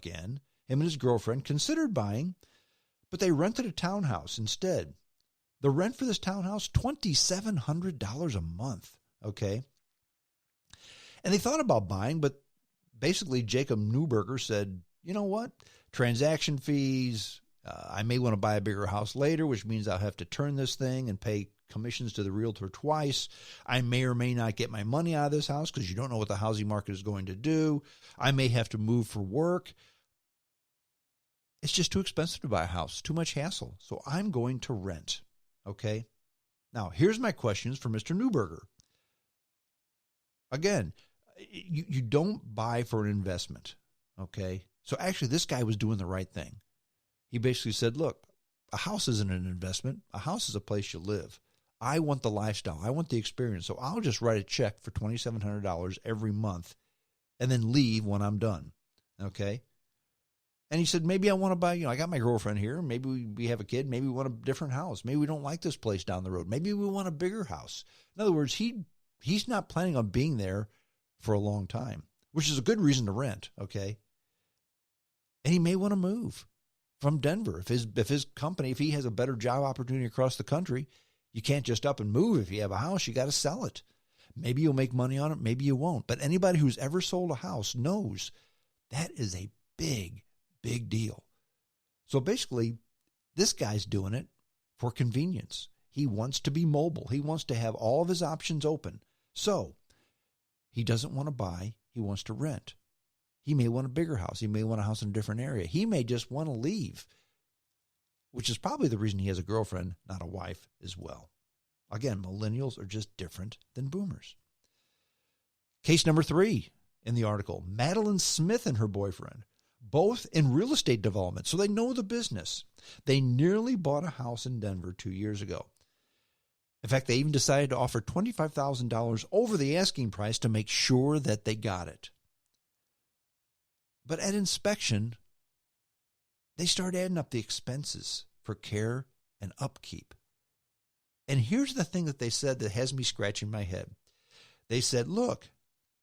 again. Him and his girlfriend considered buying, but they rented a townhouse instead. The rent for this townhouse, $2,700 a month, okay? And they thought about buying, but basically Jacob Newberger said, you know what? Transaction fees, I may want to buy a bigger house later, which means I'll have to turn this thing and pay commissions to the realtor twice. I may or may not get my money out of this house because you don't know what the housing market is going to do. I may have to move for work. It's just too expensive to buy a house, too much hassle. So I'm going to rent, okay? Now, here's my questions for Mr. Newberger. Again, you don't buy for an investment, okay? So actually, this guy was doing the right thing. He basically said, look, a house isn't an investment. A house is a place you live. I want the lifestyle. I want the experience. So I'll just write a check for $2,700 every month and then leave when I'm done, okay? And he said, maybe I want to buy, I got my girlfriend here. Maybe we have a kid. Maybe we want a different house. Maybe we don't like this place down the road. Maybe we want a bigger house. In other words, he's not planning on being there for a long time, which is a good reason to rent, okay? And he may want to move from Denver. If his company, if he has a better job opportunity across the country, you can't just up and move. If you have a house, you got to sell it. Maybe you'll make money on it. Maybe you won't. But anybody who's ever sold a house knows that is a big, big deal. So basically, this guy's doing it for convenience. He wants to be mobile. He wants to have all of his options open. So he doesn't want to buy. He wants to rent. He may want a bigger house. He may want a house in a different area. He may just want to leave, which is probably the reason he has a girlfriend, not a wife, as well. Again, millennials are just different than boomers. Case number 3 in the article, Madeline Smith and her boyfriend, both in real estate development, so they know the business. They nearly bought a house in Denver 2 years ago. In fact, they even decided to offer $25,000 over the asking price to make sure that they got it. But at inspection, they start adding up the expenses for care and upkeep. And here's the thing that they said that has me scratching my head. They said, look,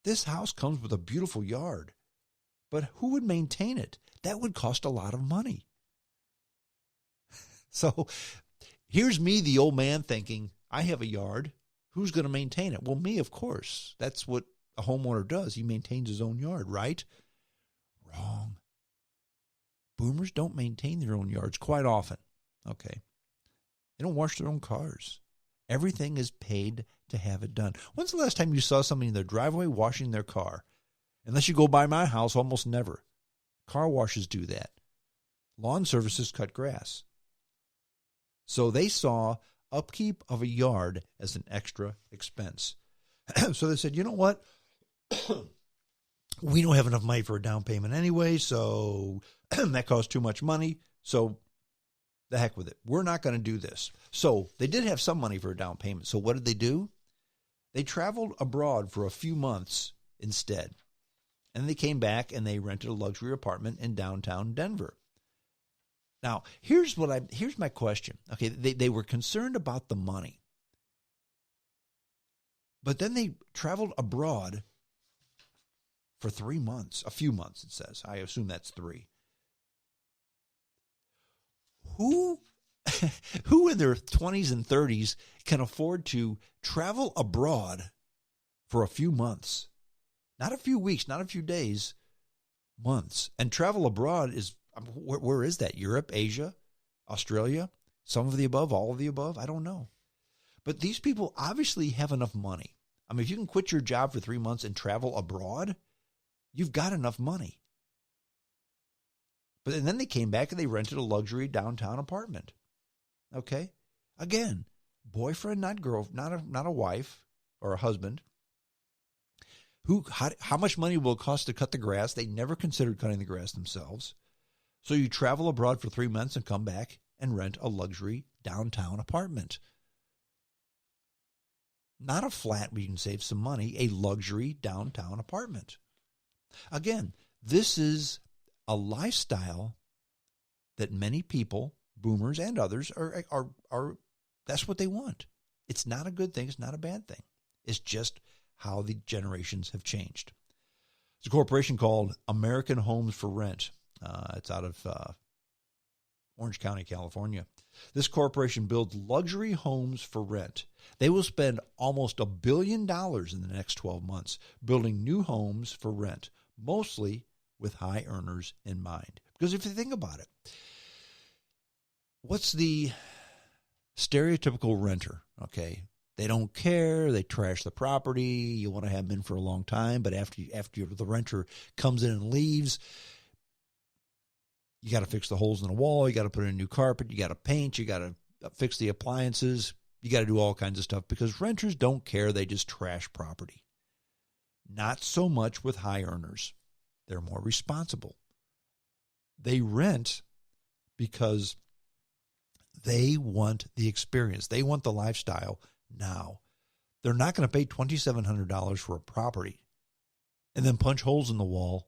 this house comes with a beautiful yard, but who would maintain it? That would cost a lot of money. So here's me, the old man, thinking, I have a yard. Who's going to maintain it? Well, me, of course. That's what a homeowner does. He maintains his own yard, right? Wrong. Boomers don't maintain their own yards quite often. Okay. They don't wash their own cars. Everything is paid to have it done. When's the last time you saw somebody in their driveway washing their car? Unless you go by my house, almost never. Car washes do that. Lawn services cut grass. So they saw upkeep of a yard as an extra expense. So they said, you know what? We don't have enough money for a down payment anyway, so that costs too much money. So the heck with it. We're not going to do this. So they did have some money for a down payment. So what did they do? They traveled abroad for a few months instead. And they came back and they rented a luxury apartment in downtown Denver. Now, here's my question. Okay, they were concerned about the money. But then they traveled abroad for 3 months, a few months, it says. I assume that's 3. Who in their 20s and 30s can afford to travel abroad for a few months? Not a few weeks, not a few days, months. And travel abroad is, where is that? Europe, Asia, Australia, some of the above, all of the above? I don't know. But these people obviously have enough money. I mean, if you can quit your job for 3 months and travel abroad, you've got enough money. But and then they came back and they rented a luxury downtown apartment. Okay? Again, boyfriend, not girl, not a wife or a husband. How much money will it cost to cut the grass? They never considered cutting the grass themselves. So you travel abroad for 3 months and come back and rent a luxury downtown apartment. Not a flat where you can save some money, a luxury downtown apartment. Again, this is a lifestyle that many people, boomers and others, are that's what they want. It's not a good thing. It's not a bad thing. It's just how the generations have changed. It's a corporation called American Homes for Rent. It's out of Orange County, California. This corporation builds luxury homes for rent. They will spend almost $1 billion in the next 12 months building new homes for rent, mostly with high earners in mind. Because if you think about it, what's the stereotypical renter? Okay, they don't care. They trash the property. You want to have them in for a long time, but after the renter comes in and leaves, you got to fix the holes in the wall. You got to put in a new carpet. You got to paint. You got to fix the appliances. You got to do all kinds of stuff because renters don't care. They just trash property. Not so much with high earners. They're more responsible. They rent because they want the experience. They want the lifestyle now. They're not going to pay $2,700 for a property and then punch holes in the wall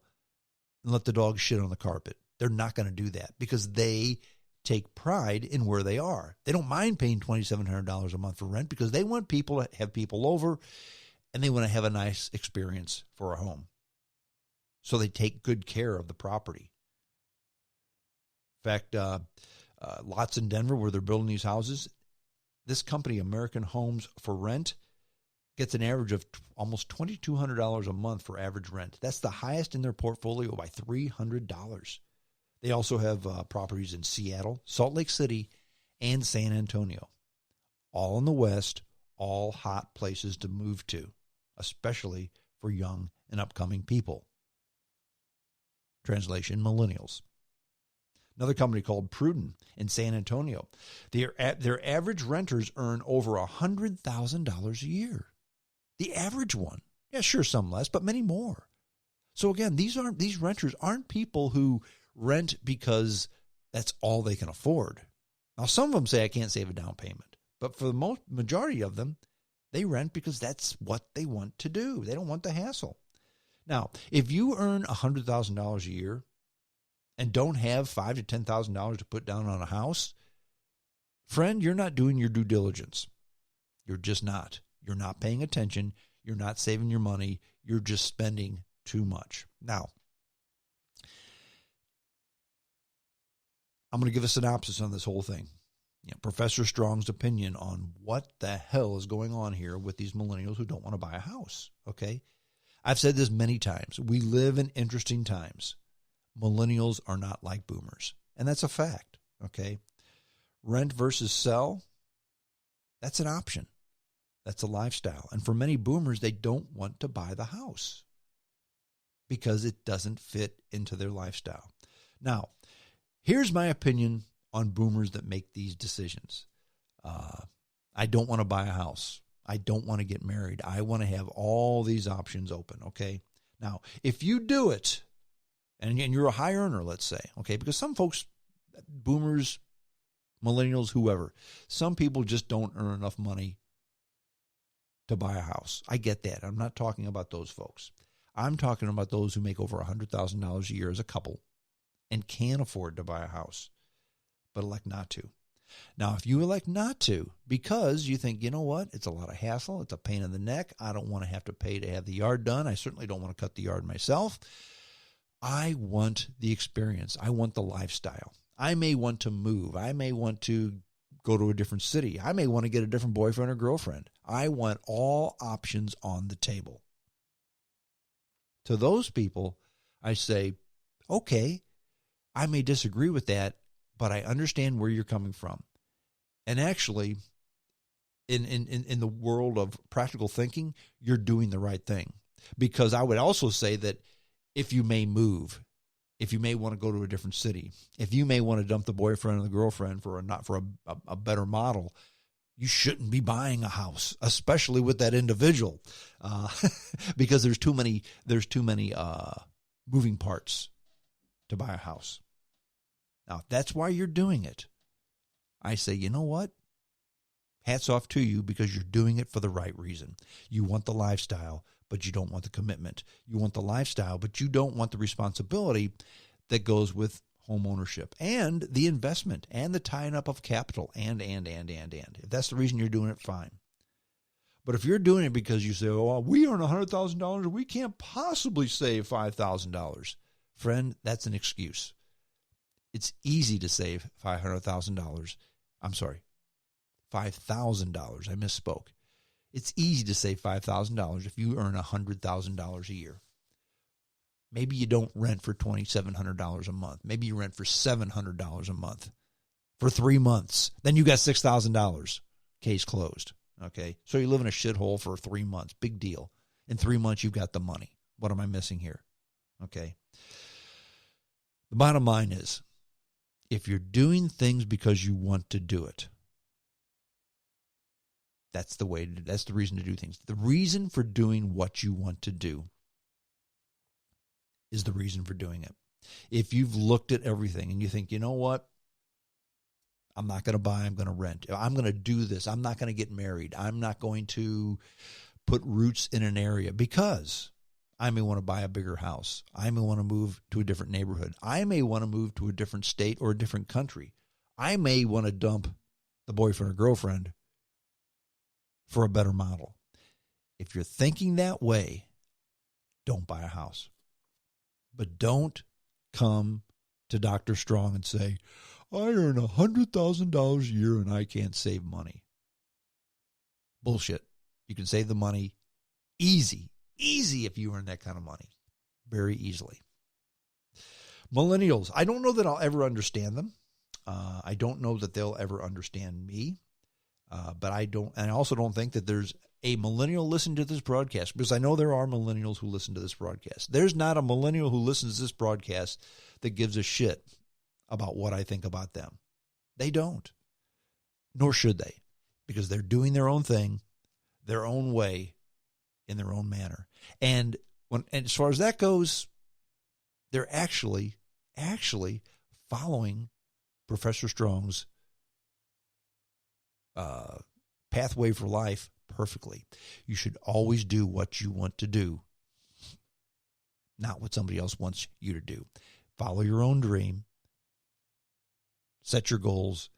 and let the dog shit on the carpet. They're not going to do that because they take pride in where they are. They don't mind paying $2,700 a month for rent because they want people to have people over and they want to have a nice experience for a home. So they take good care of the property. In fact, lots in Denver where they're building these houses, this company, American Homes for Rent, gets an average of almost $2,200 a month for average rent. That's the highest in their portfolio by $300. They also have properties in Seattle, Salt Lake City, and San Antonio. All in the West, all hot places to move to, especially for young and upcoming people. Translation, Millennials. Another company called Prudent in San Antonio. Their average renters earn over $100,000 a year. The average one. Yeah, sure, some less, but many more. So again, these renters aren't people who rent because that's all they can afford. Now, some of them say I can't save a down payment, but for the majority of them, they rent because that's what they want to do. They don't want the hassle. Now, if you earn $100,000 a year and don't have $5,000 to $10,000 to put down on a house, friend, you're not doing your due diligence. You're just not. You're not paying attention. You're not saving your money. You're just spending too much. Now, I'm going to give a synopsis on this whole thing. Professor Strong's opinion on what the hell is going on here with these millennials who don't want to buy a house, okay? I've said this many times. We live in interesting times. Millennials are not like boomers, and that's a fact, okay? Rent versus sell, that's an option. That's a lifestyle. And for many boomers, they don't want to buy the house because it doesn't fit into their lifestyle. Now, here's my opinion on boomers that make these decisions. I don't want to buy a house. I don't want to get married. I want to have all these options open, okay? Now, if you do it, and you're a high earner, let's say, okay, because some folks, boomers, millennials, whoever, some people just don't earn enough money to buy a house. I get that. I'm not talking about those folks. I'm talking about those who make over $100,000 a year as a couple and can afford to buy a house, but elect not to. Now, if you elect not to because you think, you know what, it's a lot of hassle, it's a pain in the neck, I don't want to have to pay to have the yard done, I certainly don't want to cut the yard myself, I want the experience, I want the lifestyle. I may want to move, I may want to go to a different city, I may want to get a different boyfriend or girlfriend. I want all options on the table. To those people, I say, okay, I may disagree with that, but I understand where you're coming from. And actually, in the world of practical thinking, you're doing the right thing. Because I would also say that if you may move, if you may want to go to a different city, if you may want to dump the boyfriend or the girlfriend for a better model, you shouldn't be buying a house, especially with that individual, because there's too many moving parts to buy a house. Now, if that's why you're doing it, I say, you know what? Hats off to you because you're doing it for the right reason. You want the lifestyle, but you don't want the commitment. You want the lifestyle, but you don't want the responsibility that goes with home ownership and the investment and the tying up of capital and. If that's the reason you're doing it, fine. But if you're doing it because you say, oh, we earn $100,000, we can't possibly save $5,000. Friend, that's an excuse. It's easy to save $500,000. I'm sorry, $5,000. I misspoke. It's easy to save $5,000 if you earn $100,000 a year. Maybe you don't rent for $2,700 a month. Maybe you rent for $700 a month for 3 months. Then you got $6,000. Case closed. Okay, so you live in a shithole for 3 months. Big deal. In 3 months, you've got the money. What am I missing here? Okay. The bottom line is, if you're doing things because you want to do it, that's the reason to do things. The reason for doing what you want to do is the reason for doing it. If you've looked at everything and you think, you know what? I'm not going to buy, I'm going to rent. I'm going to do this. I'm not going to get married. I'm not going to put roots in an area because I may want to buy a bigger house. I may want to move to a different neighborhood. I may want to move to a different state or a different country. I may want to dump the boyfriend or girlfriend for a better model. If you're thinking that way, don't buy a house. But don't come to Dr. Strong and say, I earn $100,000 a year and I can't save money. Bullshit. You can save the money easy if you earn that kind of money. Very easily. Millennials. I don't know that I'll ever understand them. I don't know that they'll ever understand me. But I also don't think that there's a millennial listening to this broadcast, because I know there are millennials who listen to this broadcast. There's not a millennial who listens to this broadcast that gives a shit about what I think about them. They don't. Nor should they, because they're doing their own thing, their own way, in their own manner. And as far as that goes, they're actually following Professor Strong's pathway for life perfectly. You should always do what you want to do, not what somebody else wants you to do. Follow your own dream, set your goals,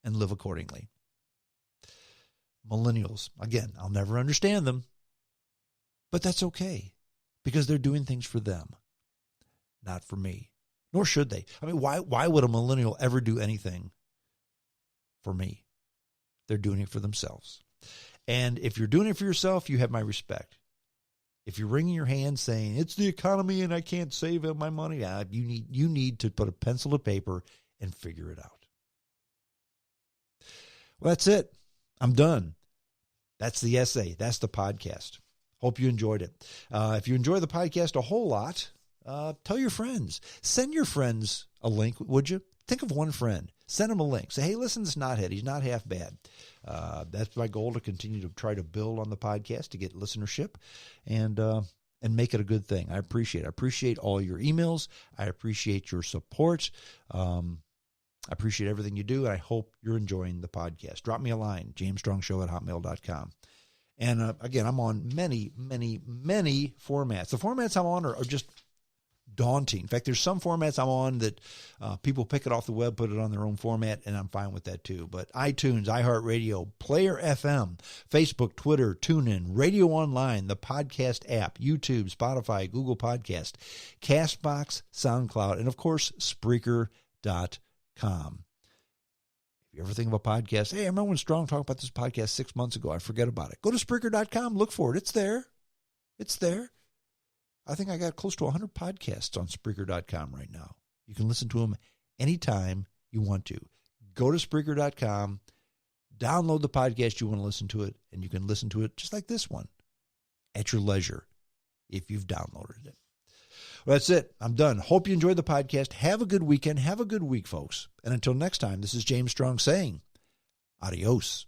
and live accordingly. Millennials, again, I'll never understand them, but that's okay, because they're doing things for them, not for me. Nor should they. I mean, why would a millennial ever do anything for me? They're doing it for themselves. And if you're doing it for yourself, you have my respect. If you're wringing your hands saying, it's the economy and I can't save my money, you need to put a pencil to paper and figure it out. Well, that's it. I'm done. That's the essay. That's the podcast. Hope you enjoyed it. If you enjoy the podcast a whole lot, tell your friends. Send your friends a link, would you? Think of one friend. Send him a link. Say, hey, listen to this knothead. He's not half bad. That's my goal, to continue to try to build on the podcast to get listenership and make it a good thing. I appreciate it. I appreciate all your emails. I appreciate your support. I appreciate everything you do, and I hope you're enjoying the podcast. Drop me a line, jamesstrongshow@hotmail.com. And again, I'm on many, many, many formats. The formats I'm on are just daunting. In fact, there's some formats I'm on that people pick it off the web, put it on their own format, and I'm fine with that too. But iTunes, iHeartRadio, Player FM, Facebook, Twitter, TuneIn, Radio Online, the podcast app, YouTube, Spotify, Google Podcast, Castbox, SoundCloud, and of course, Spreaker.com. If you ever think of a podcast, hey, I remember when Strong talked about this podcast 6 months ago. I forget about it. Go to Spreaker.com, look for it. It's there. It's there. I think I got close to 100 podcasts on Spreaker.com right now. You can listen to them anytime you want to. Go to Spreaker.com, download the podcast you want to listen to it, and you can listen to it just like this one at your leisure if you've downloaded it. Well, that's it. I'm done. Hope you enjoyed the podcast. Have a good weekend. Have a good week, folks. And until next time, this is James Strong saying adios.